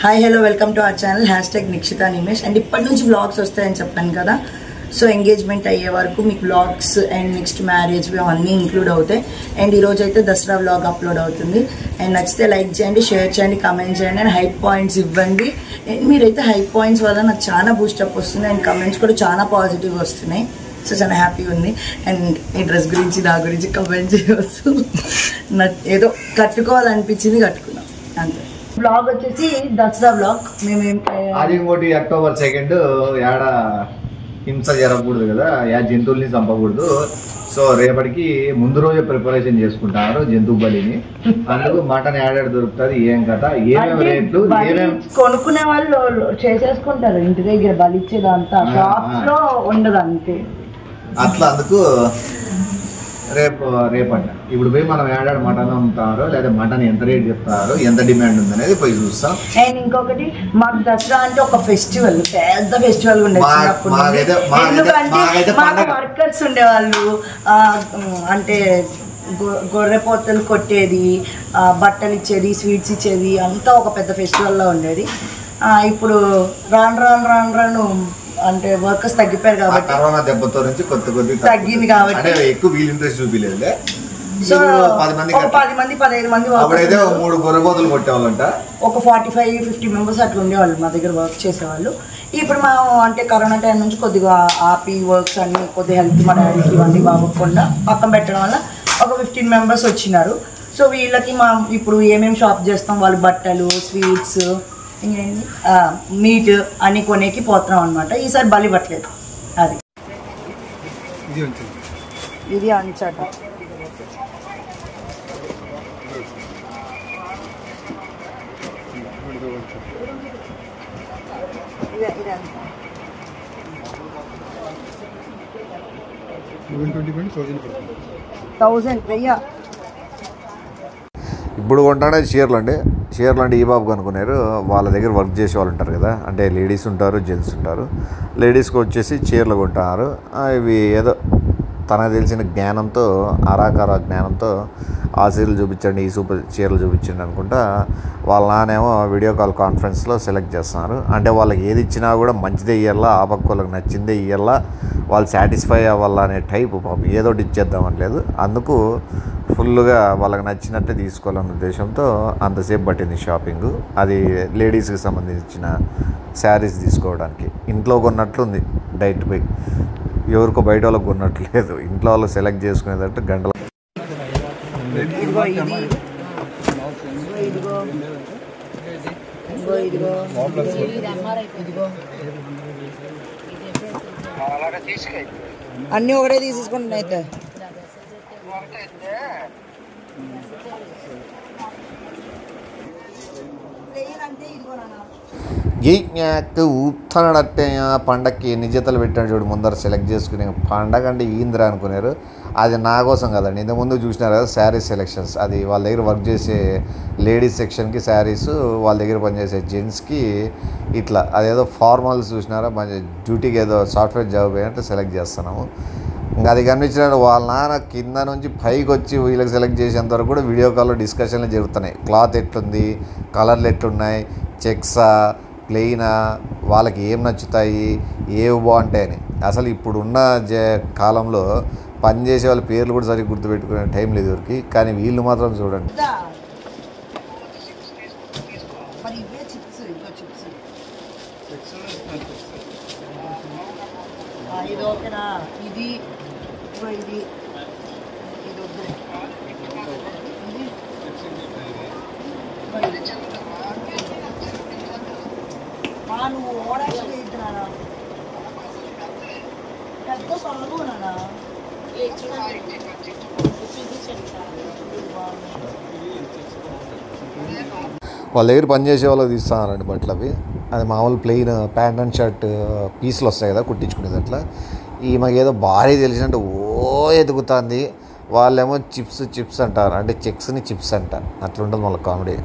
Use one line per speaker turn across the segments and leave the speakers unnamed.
Hi hello welcome to our channel #Nikshita Nimesh. And ఇప్పటి నుంచి vlogs వస్తాయని చెప్పాను కదా. సో ఎంగేజ్మెంట్ అయ్యే వరకు మీకు వ్లాగ్స్ అండ్ నెక్స్ట్ మ్యారేజ్ అవన్నీ ఇంక్లూడ్ అవుతాయి. అండ్ ఈరోజు అయితే దసరా వ్లాగ్ అప్లోడ్ అవుతుంది. అండ్ నచ్చితే లైక్ చేయండి, షేర్ చేయండి, కామెంట్ చేయండి అండ్ హైప్ పాయింట్స్ ఇవ్వండి. అండ్ మీరైతే హైప్ పాయింట్స్ వల్ల నాకు చాలా బూస్టప్ వస్తుంది అండ్ కమెంట్స్ కూడా చాలా పాజిటివ్ వస్తున్నాయి. సో చాలా హ్యాపీగా ఉంది. అండ్ ఈ డ్రెస్ గురించి నా గురించి కమెంట్ చేయవచ్చు. నాకు ఏదో కట్టుకోవాలనిపించింది, కట్టుకున్నాం అంతే. బ్లాగ్ వచ్చేసి దసరా బ్లాగ్.
అది ఇంకోటి అక్టోబర్ 2 ఏడ హింస జరగకూడదు కదా, జంతువుల్ని చంపకూడదు. సో రేపటికి ముందు రోజే ప్రిపరేషన్ చేసుకుంటారు జంతువు బలిని. అందుకు మటన్ ఏడాడు దొరుకుతుంది, ఏం కథ, ఏమేమి రేట్లు, ఏమేమి
కొనుక్కునే వాళ్ళు చేసేసుకుంటారు ఇంటి దగ్గర. బలిచ్చేదంతా షాప్స్ లో ఉండదు అంతే.
అట్లా అందుకు రేపంట ఇప్పుడు పోయి మనం ఏడాడు మటన్ అమ్ముతారో లేదా మటన్ ఎంత రేట్ చెప్తారో, ఎంత డిమాండ్ ఉందనేది పోయి చూస్తాం.
అండ్ ఇంకొకటి, మాకు దసరా అంటే ఒక ఫెస్టివల్, పెద్ద ఫెస్టివల్ ఉండేది. ఎందుకంటే మాకు వర్కర్స్ ఉండేవాళ్ళు, అంటే గొర్రెపోతలు కొట్టేది, బట్టలు ఇచ్చేది, స్వీట్స్ ఇచ్చేది, అంతా ఒక పెద్ద ఫెస్టివల్లో ఉండేది. ఇప్పుడు రాను అంటే వర్కర్స్ తగ్గిపోయారు కాబట్టి,
కరోనా దెబ్బతో నుంచి కొద్ది
తగ్గింది కాబట్టి
ఎక్కువ వీళ్ళు ఇంట్రెస్ట్ చూపిలేదు.
సో 10 మంది 15 మంది
3 గొర్రెపోతలు కొట్టేవాళ్ళంట.
ఒక 45-50 మెంబర్స్ అట్లా ఉండేవాళ్ళు మా దగ్గర వర్క్ చేసేవాళ్ళు. ఇప్పుడు మా అంటే కరోనా టైం నుంచి కొద్దిగా ఆపి వర్క్స్ అన్ని కొద్దిగా హెల్త్ మా డాడీకి ఇవన్నీ బాగోకుండా పక్కన పెట్టడం వల్ల ఒక 15 మెంబర్స్ వచ్చినారు. సో వీళ్ళకి ఇప్పుడు ఏమేమి షాప్ చేస్తాం, వాళ్ళు బట్టలు, స్వీట్స్, ఇంకేంటి మీట్ అన్ని కొనేకి పోతున్నాం అనమాట. ఈసారి బలి పట్టలేదు. అది ఇది అంచట.
ఇప్పుడు కొంటానే చీరలు అండి. చీరలు అంటే ఈ బాబు అనుకున్నారు. వాళ్ళ దగ్గర వర్క్ చేసే వాళ్ళు ఉంటారు కదా, అంటే లేడీస్ ఉంటారు, జెంట్స్ ఉంటారు. లేడీస్కి వచ్చేసి చీరలు కొంటున్నారు. ఇవి ఏదో తనకు తెలిసిన జ్ఞానంతో, అరాకరా జ్ఞానంతో ఆ చీరలు చూపించండి, ఈ చీరలు చూపించండి అనుకుంటా వాళ్ళ నానేమో వీడియో కాల్ కాన్ఫరెన్స్లో సెలెక్ట్ చేస్తున్నారు. అంటే వాళ్ళకి ఏది ఇచ్చినా కూడా మంచిదే ఇయ్యాలా, ఆ పక్క వాళ్ళకి నచ్చిందే ఇయ్యాలా, వాళ్ళు సాటిస్ఫై అవ్వాలా అనే టైపు పాపం ఏదోటి ఇచ్చేద్దామని లేదు. అందుకు ఫుల్గా వాళ్ళకి నచ్చినట్టే తీసుకోవాలన్న ఉద్దేశంతో అంతసేపు పట్టింది షాపింగ్. అది లేడీస్కి సంబంధించిన శారీస్ తీసుకోవడానికి. ఇంట్లో కొన్నట్లుంది డైరెక్ట్ పోయి, ఎవరికో బయట వాళ్ళకి కొన్నట్లేదు. ఇంట్లో వాళ్ళు సెలెక్ట్ చేసుకునేటట్టు గంటలు.
అన్నీ ఒకటే తీసేసుకుంటున్నా అయితే.
ఊపుతున్నాడట్టే పండక్కి ఎన్ని జతలు పెట్టాడు చూడు. ముందర సెలెక్ట్ చేసుకునే పండగ అంటే ఈంద్ర అనుకున్నారు. అది నా కోసం కదండి. ఇంతకుముందు చూసినారు కదా శారీస్ సెలెక్షన్స్. అది వాళ్ళ దగ్గర వర్క్ చేసే లేడీస్ సెక్షన్కి శారీస్, వాళ్ళ దగ్గర పనిచేసే జెంట్స్కి ఇట్లా అదేదో ఫార్మల్స్ చూసినారా, మంచి డ్యూటీకి ఏదో సాఫ్ట్వేర్ జాబ్ అయినట్టు సెలెక్ట్ చేస్తున్నాము. ఇంకా అది కనిపించినట్టు వాళ్ళ నాన్న కింద నుంచి పైకి వచ్చి వీళ్ళకి సెలెక్ట్ చేసేంత వరకు కూడా వీడియో కాల్లో డిస్కషన్లు జరుగుతున్నాయి. క్లాత్ ఎట్లుంది, కలర్లు ఎట్లున్నాయి, చెక్సా, ప్లెయినా, వాళ్ళకి ఏం నచ్చుతాయి, ఏవి బాగుంటాయని. అసలు ఇప్పుడున్న కాలంలో పనిచేసే వాళ్ళ పేర్లు కూడా సరిగ్గా గుర్తుపెట్టుకునే టైం లేదు ఎవరికి. కానీ వీళ్ళు మాత్రం చూడండి.
నువ్వు ఓడాక్షన్ చేస్తున్నారా పెద్ద సొంగనా
వాళ్ళ దగ్గర పనిచేసే వాళ్ళకి తీస్తున్నారండి బట్టలు అవి. అది మామూలు ప్లెయిన్ ప్యాంట్ అండ్ షర్ట్ పీసులు వస్తాయి కదా కుట్టించుకునేది. అట్లా ఈమెకి ఏదో భారీ తెలిసినట్టు ఎదుగుతుంది. వాళ్ళేమో చిప్స్ అంటారు, అంటే చెక్స్ని చిప్స్ అంటారు. అట్లా ఉంటుంది వాళ్ళ కామెడీ.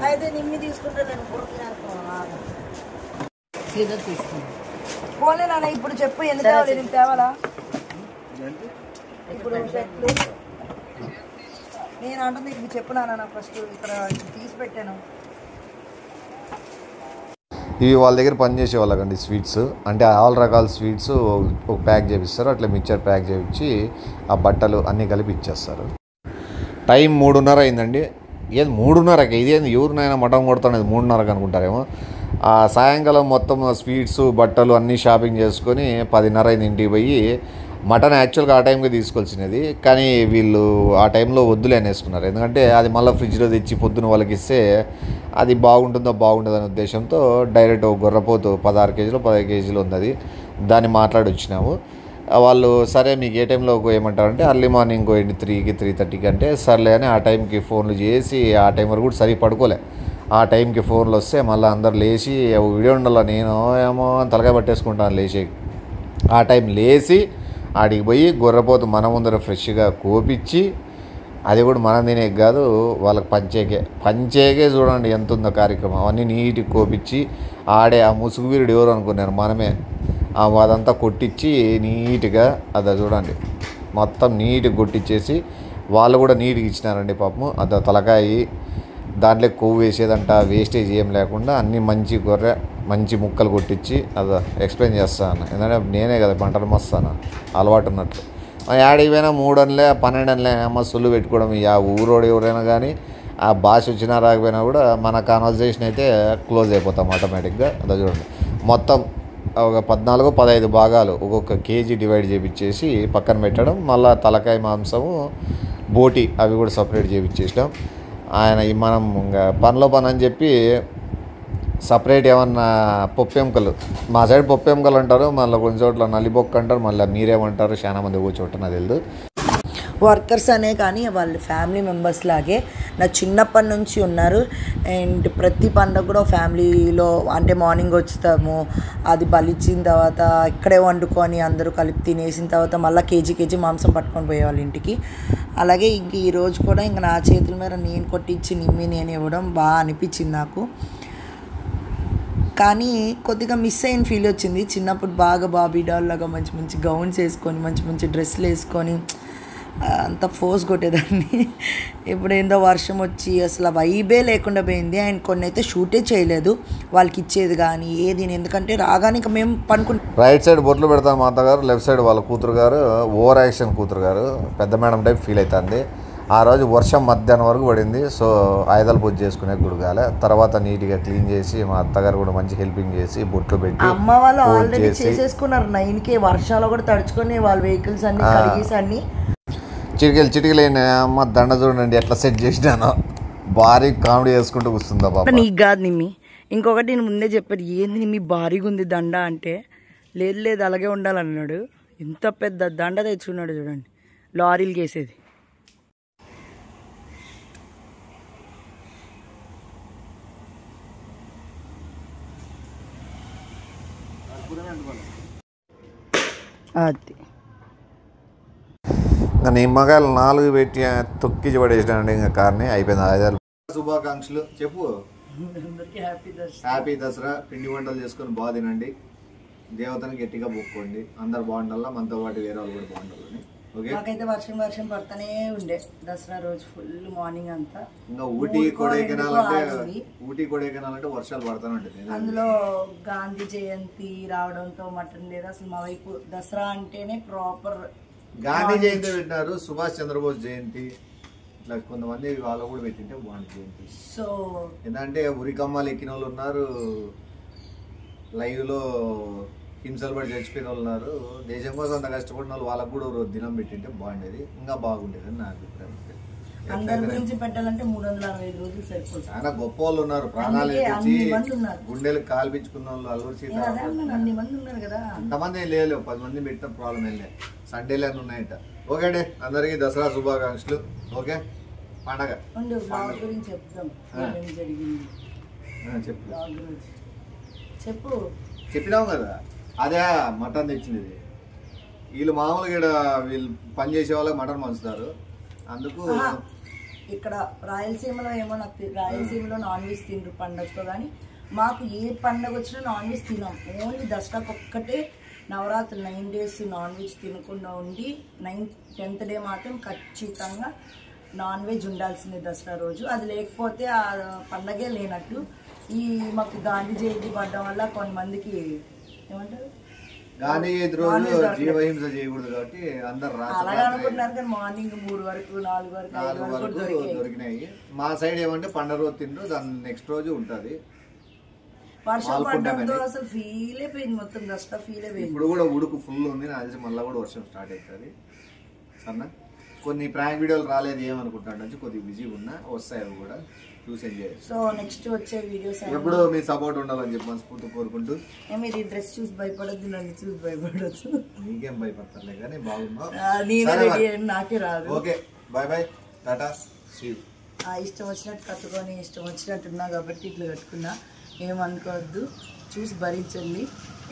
అయితే నిమ్మి తీసుకుంటే నేను సీదా తీసుకున్నాను. పోలే నాన్న ఇప్పుడు చెప్పు ఎంత కావాలి నేను తేవాలా ఇప్పుడు నేను అంటుంది ఇప్పుడు చెప్పు నాన్న ఫస్ట్ ఇక్కడ తీసి పెట్టాను
ఇవి వాళ్ళ దగ్గర పనిచేసే వాళ్ళకండి స్వీట్స్ అంటే ఆల్ రకాల స్వీట్స్ ఒక ప్యాక్ చేపిస్తారు అట్లా మిక్చర్ ప్యాక్ చేయించి ఆ బట్టలు అన్నీ కలిపి ఇచ్చేస్తారు టైం 3:30 అయిందండి ఏది 3:30కి ఇదేంది ఎవరినైనా మటన్ కొడుతున్నది 3:30కి అనుకుంటారేమో ఆ సాయంకాలం మొత్తం స్వీట్స్ బట్టలు అన్నీ షాపింగ్ చేసుకొని 10:30 అయింది ఇంటికి పోయి మటన్ యాక్చువల్గా ఆ టైంకి తీసుకోవాల్సినది కానీ వీళ్ళు ఆ టైంలో వద్దులే అనేసుకున్నారు ఎందుకంటే అది మళ్ళీ ఫ్రిడ్జ్లో తెచ్చి పొద్దున వాళ్ళకి ఇస్తే అది బాగుంటుందో బాగుంటుందనే ఉద్దేశంతో డైరెక్ట్ గొర్రపోతు 16 కేజీలు 15 కేజీలు ఉంది అది దాన్ని మాట్లాడి వచ్చినాము వాళ్ళు సరే మీకు ఏ టైంలో ఏమంటారంటే అర్లీ మార్నింగ్ 3కి 3:30కి అంటే సర్లే అని ఆ టైంకి ఫోన్లు చేసి ఆ టైం వరకు కూడా సరి పడుకోలే ఆ టైంకి ఫోన్లు వస్తే మళ్ళీ అందరు లేచి వీడియో ఉండాల నేను ఏమో తలకాయ పట్టేసుకుంటాను లేచి ఆ టైం లేచి ఆడికి పోయి గొర్రెపోతు మన ముందర ఫ్రెష్గా కోపించి అది కూడా మనం తినే కాదు వాళ్ళకి పంచేకే చూడండి ఎంత ఉందో కార్యక్రమం అవన్నీ నీట్గా కోపించి ఆడే ఆ ముసుగు వీరుడు ఎవరు అనుకున్నారు మనమే అదంతా కొట్టించి నీట్గా అది చూడండి మొత్తం నీట్గా కొట్టించేసి వాళ్ళు కూడా నీట్గా ఇచ్చినారండి పాపము అది తలకాయి దాంట్లో కొవ్వు వేసేదంట వేస్టేజ్ ఏం లేకుండా అన్నీ మంచి గొర్రె మంచి ముక్కలు కొట్టించి అది ఎక్స్ప్లెయిన్ చేస్తాను ఎందుకంటే నేనే కదా పంటలు మస్తాను అలవాటు ఉన్నట్లు యాడికి పోయినా 3 అనలే 12 అనలే అమ్మ సొల్లు పెట్టుకోవడం ఆ ఊరోడు ఎవరైనా కానీ ఆ భాష వచ్చినా రాకపోయినా కూడా మన కాన్వర్జేషన్ అయితే క్లోజ్ అయిపోతాం ఆటోమేటిక్గా అది చూడండి మొత్తం ఒక 14-15 భాగాలు ఒక్కొక్క కేజీ డివైడ్ చేయించేసి పక్కన పెట్టడం మళ్ళీ తలకాయ మాంసము బోటి అవి కూడా సపరేట్ చేయించేసినాం ఆయన మనం ఇంకా పనిలో పని అని చెప్పి సపరేట్ ఏమన్నా పప్పెంకలు మా సైడ్ పప్పెంకలు అంటారు మళ్ళీ కొన్ని చోట్ల నల్లిబొక్క అంటారు మళ్ళీ మీరేమంటారు చాలా మంది కూర్చోట నాకు తెలియదు
వర్కర్స్ అనే కానీ వాళ్ళ ఫ్యామిలీ మెంబర్స్ లాగే నా చిన్నప్పటి నుంచి ఉన్నారు అండ్ ప్రతి పండుగ కూడా ఫ్యామిలీలో అంటే మార్నింగ్ వచ్చుతాము అది బలిచ్చిన తర్వాత ఇక్కడే వండుకొని అందరూ కలిపి తినేసిన తర్వాత మళ్ళీ కేజీ మాంసం పట్టుకొని పోయేవాళ్ళు ఇంటికి అలాగే ఇంక ఈరోజు కూడా ఇంక నా చేతుల మీద నేను కొట్టించి నిమ్మి నేను ఇవ్వడం బాగా అనిపించింది నాకు కానీ కొద్దిగా మిస్ అయిన ఫీల్ వచ్చింది చిన్నప్పుడు బాగా బాబీ డాల్ లాగా మంచి మంచి గౌన్స్ వేసుకొని మంచి మంచి డ్రెస్సులు వేసుకొని అంత ఫోర్స్ కొట్టేదాన్ని ఇప్పుడు ఏందో వర్షం వచ్చి అసలు వైబే లేకుండా పోయింది అండ్ కొన్ని అయితే షూటే చేయలేదు వాళ్ళకి ఇచ్చేది కానీ ఏది ఎందుకంటే రాగానే ఇంకా మేము
రైట్ సైడ్ బొట్లు పెడతాం మా అత్తగారు లెఫ్ట్ సైడ్ వాళ్ళ కూతురు గారు ఓవర్ యాక్షన్ కూతురు గారు పెద్ద మేడం టైప్ ఫీల్ అవుతుంది ఆ రోజు వర్షం మధ్యాహ్నం వరకు పడింది సో ఆయుధాలు పూజ చేసుకునే గుడిగాలే తర్వాత నీట్గా క్లీన్ చేసి మా అత్తగారు కూడా మంచి హెల్పింగ్ చేసి బొట్లు పెట్టి
అమ్మ వాళ్ళు ఆల్రెడీ చేసేసుకున్నారు 9కే వర్షాలు కూడా తడుచుకొని వాళ్ళ వెహికల్స్ అన్ని కడిగేసి అన్ని
చిటికలు అమ్మ దండ చూడండి ఎట్లా సెట్ చేసినాను భారీ కామెడీ చేసుకుంటూ కూర్చుందా బాబా
నీకు కాదు నిమ్మి ఇంకొకటి నేను ముందే చెప్పాను ఏంది నిమ్మి భారీగా ఉంది దండ అంటే లేదు అలాగే ఉండాలన్నాడు ఇంత పెద్ద దండ తెచ్చుకున్నాడు చూడండి లారీలు వేసేది అది
నిమ్మకాయలు 4 పెట్టి తొక్కిచి పడేసినాండి ఇంకా కార్ని అయిపోయింది ఆయుధాలు శుభాకాంక్షలు చెప్పు హ్యాపీ దసరా పిండి వంటలు చేసుకొని బాగా తినండి దేవతను గట్టిగా మొక్కుకోండి అందరు బాగుండాలా మనతో పాటు వేరే వాళ్ళు కూడా బాగుండాలని మాకైతే వర్షం పడుతూనే ఉండే దసరా రోజు ఫుల్ మార్నింగ్ అంతా ఇంకా ఊటీ కొడైకెనాల్ వర్షాలు పడుతూనే ఉంటుంది అందులో గాంధీ జయంతి రావడంతో మటన్ లేదు అసలు మా వైపు దసరా అంటేనే ప్రాపర్ గాంధీ జయంతి పెట్టినారు సుభాష్ చంద్రబోస్ జయంతి ఇట్లా కొంతమంది వాళ్ళు కూడా పెట్టింటే బాగుంటుంది జయంతి సో ఎందుకంటే ఉరికమ్మాలు ఎక్కిన వాళ్ళు ఉన్నారు లైవ్ లో హింసలు పడి చచ్చిపోయిన వాళ్ళు ఉన్నారు దేశం కోసం అంత కష్టపడిన వాళ్ళు వాళ్ళకు కూడా దినం పెట్టింటే బాగుండేది ఇంకా బాగుండేది అని నా అభిప్రాయం అందరి గురించి పెట్టాలంటే 365 రోజులు సరిపోతుంది చాలా గొప్ప వాళ్ళు ఉన్నారు ప్రాణాలు ఇచ్చి గుండెలు కాల్పించుకున్న వాళ్ళు అల్లూరి సీతారామన్ అంతమంది ఏం లేదు 10 మంది పెట్టిన ప్రాబ్లం ఏం లేదు సండేలు అని ఉన్నాయంట ఓకే అండి అందరికి దసరా శుభాకాంక్షలు ఓకే పండగ చెప్పు చెప్పినావు కదా అదే మటన్ తెచ్చినది వీళ్ళు మామూలుగా వీళ్ళు పని చేసే వాళ్ళకి మటన్ పంచుతారు అందుకు ఇక్కడ రాయలసీమలో ఏమో నాకు రాయలసీమలో నాన్ వెజ్ తింటారు పండగతో కానీ మాకు ఏ పండగ వచ్చినా నాన్ వెజ్ తినాం ఓన్లీ దసరాకి ఒక్కటే
నవరాత్రులు 9 days నాన్ వెజ్ తినకుండా ఉండి 10th డే మాత్రం ఖచ్చితంగా నాన్ వెజ్ ఉండాల్సిందే దసరా రోజు. అది లేకపోతే ఆ పండగే లేనట్టు. ఈ మాకు గాంధీ జయంతి పడడం వల్ల కొంతమందికి ఏమంటారు
గాంధీ జయంతి రోజు జీవహింస చేయకూడదు కాబట్టి అందరు
అలాగే అనుకుంటున్నారు. కానీ మార్నింగ్ 3 వరకు 4 వరకు
దొరికినాయి. మా సైడ్ ఏమంటే పండుగ రోజు తింటూ దాని నెక్స్ట్ రోజు ఉంటుంది.
వర్షం పడడంతో అసలు ఫీల్ అయిపోయింది, మొత్తం దసరా ఫీల్ అయిపోయింది.
ఇప్పుడు కూడా ఉడుకు ఫుల్ ఉంది, నాకు తెలిసి మళ్ళీ కూడా వర్షం స్టార్ట్ అవుతుంది. సరేనా, కొన్ని ప్రాంక్ వీడియోలు రాలేదు ఏమనుకుంటాను, కొద్దిగా బిజీగా ఉన్నా, వస్తాయి అవి కూడా చూసి ఎంజాయ్.
సో నెక్స్ట్ వచ్చే వీడియోస్
ఎప్పుడు మీ సపోర్ట్ ఉండాలని చెప్పి మనస్ఫూర్తి కోరుకుంటూ.
మీరు ఈ డ్రెస్ చూసి భయపడద్దు, నన్ను చూసి భయపడద్దు.
నీకేం భయపడతారులే కానీ బాగున్నావు.
నేనే రెడీ అని నాకే రాదు.
Okay, bye bye, tata, see you.
ఇష్టం వచ్చినట్టు కట్టుకొని ఇష్టం వచ్చినట్టు ఉన్నా కాబట్టి ఇట్లా కట్టుకున్నా, ఏమనుకోవద్దు, చూసి భరించండి.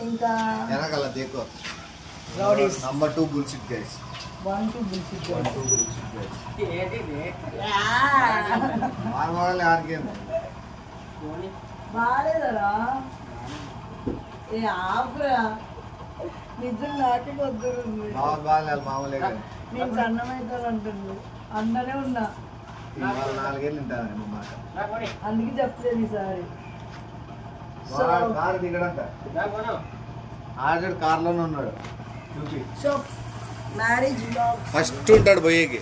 ఇంకా
వెనకాల దేకో
rowdies
number 2 bullshit guys.
1 2 bullshit guys.
1 2 bullshit guys.
మార్మోడల్
ఆర్కేం
బాలేదరా. ఏ ఆపురా, నిజం నాకే వద్దుంది.
మామూలుగా
నేను సన్నమైతాను అంటుంది, అందనే ఉన్నా.
4 ఏళ్ళు ఉంటాను మాట,
అందుకే చెప్పలేదు ఈసారి.
కారు దిగడంట, ఆర్డర్ కార్లోనే ఉన్నాడు. చూపి.
సో మ్యారేజ్ వ్లాగ్
ఫస్ట్ ఉంటాడు పోయేకి,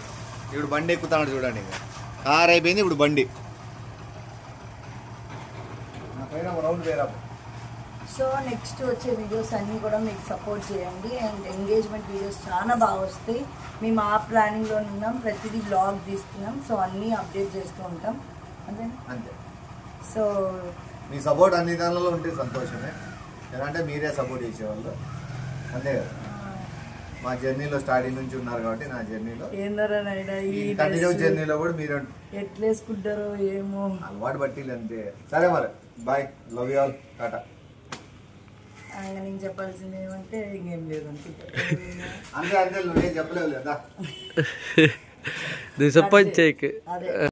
ఇప్పుడు బండి ఎక్కుతాడు చూడండి. కార్ అయిపోయింది, ఇప్పుడు బండి. రౌండ్ వేరా.
సో నెక్స్ట్ వచ్చే వీడియోస్ అన్నీ కూడా మీకు సపోర్ట్ చేయండి. అండ్ ఎంగేజ్మెంట్ వీడియోస్ చాలా బాగా వస్తాయి. మేము ఆ ప్లానింగ్లో ఉన్నాం, ప్రతిదీ వ్లాగ్ తీస్తున్నాం. సో అన్నీ అప్డేట్ చేస్తూ ఉంటాం.
అంతే.
సో
మీ సపోర్ట్ అన్ని దానిలో ఉంటే సంతోషమే, ఎందుకంటే మీరే సపోర్ట్ చేసేవాళ్ళు. అంతే కదా, మా జర్నీలో స్టార్టింగ్ నుంచి ఉన్నారు కాబట్టి నా జర్నీలో కంటిన్యూ జర్నీలో కూడా మీరు
ఎట్లేసుకుంటారో ఏమో
అలవాటు బట్టి అంతే. సరే మరి, bye, love you all, tata.
నేను చెప్పాల్సింది ఏమంటే ఇంకేం లేదు అనుకుంటా.
అంతే అంతే, నువ్వే చెప్పలేవు లేదా.
అదే